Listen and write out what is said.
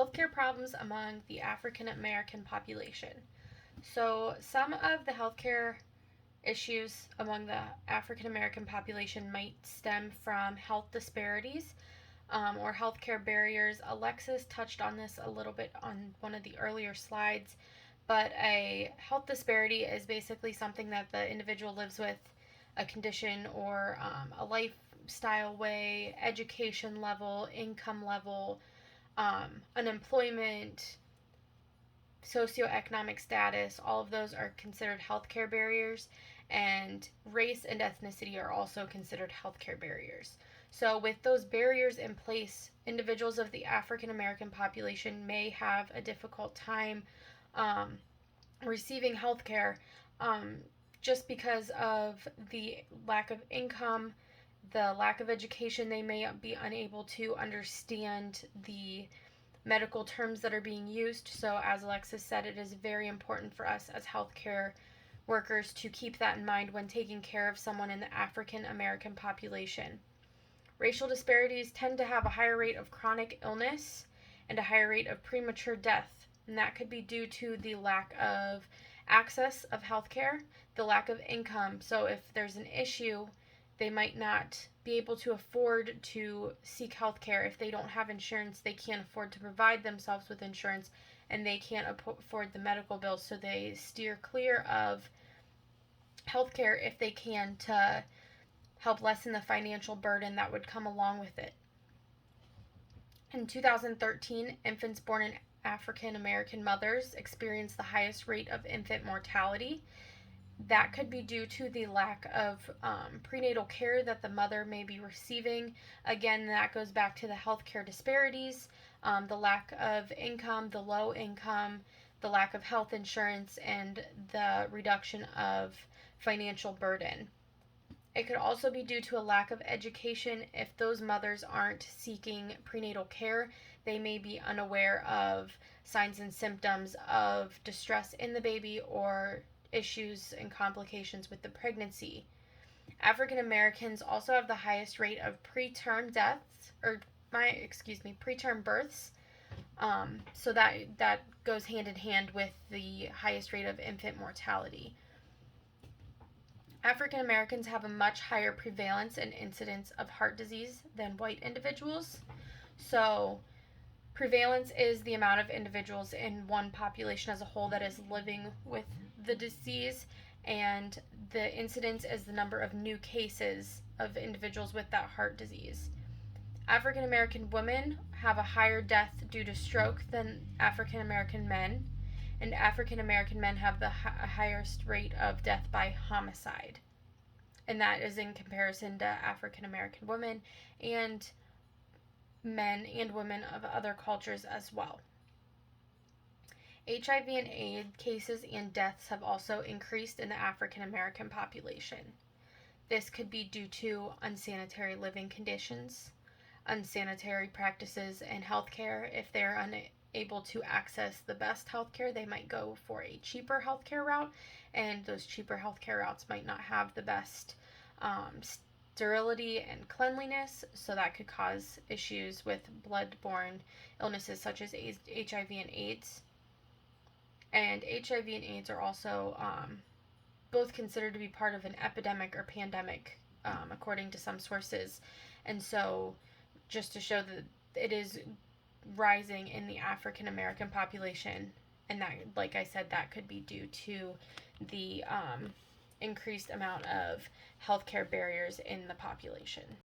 Healthcare problems among the African American population. So, some of the healthcare issues among the African American population might stem from health disparities or healthcare barriers. Alexis touched on this a little bit on one of the earlier slides, but a health disparity is basically something that the individual lives with, a condition or a lifestyle way, education level, income level, unemployment, socioeconomic status, all of those are considered healthcare barriers, and race and ethnicity are also considered healthcare barriers. So, with those barriers in place, individuals of the African American population may have a difficult time um, receiving healthcare um, just because of the lack of income, the lack of education. They may be unable to understand the medical terms that are being used. So, as Alexis said, it is very important for us as healthcare workers to keep that in mind when taking care of someone in the African American population. Racial disparities tend to have a higher rate of chronic illness and a higher rate of premature death, and that could be due to the lack of access of healthcare, the lack of income. So, if there's an issue, they might not be able to afford to seek health care. If they don't have insurance, they can't afford to provide themselves with insurance, and they can't afford the medical bills, so they steer clear of health care if they can to help lessen the financial burden that would come along with it. In 2013, infants born in African American mothers experienced the highest rate of infant mortality. That could be due to the lack of prenatal care that the mother may be receiving. Again, that goes back to the healthcare disparities, the lack of income, the low income, the lack of health insurance, and the reduction of financial burden. It could also be due to a lack of education. If those mothers aren't seeking prenatal care, they may be unaware of signs and symptoms of distress in the baby or issues and complications with the pregnancy. African Americans also have the highest rate of preterm deaths, or preterm births. So that goes hand in hand with the highest rate of infant mortality. African Americans have a much higher prevalence and incidence of heart disease than white individuals. So, prevalence is the amount of individuals in one population as a whole that is living with the disease, and the incidence is the number of new cases of individuals with that heart disease. African American women have a higher death due to stroke than African American men, and African American men have the highest rate of death by homicide. And that is in comparison to African American women and men and women of other cultures as well. HIV and AIDS cases and deaths have also increased in the African American population. This could be due to unsanitary living conditions, unsanitary practices in healthcare. If they're unable to access the best healthcare, they might go for a cheaper healthcare route, and those cheaper healthcare routes might not have the best sterility and cleanliness, so that could cause issues with blood-borne illnesses such as HIV and AIDS. And HIV and AIDS are also both considered to be part of an epidemic or pandemic, according to some sources. And so, just to show that it is rising in the African American population, and that, like I said, that could be due to the increased amount of healthcare barriers in the population.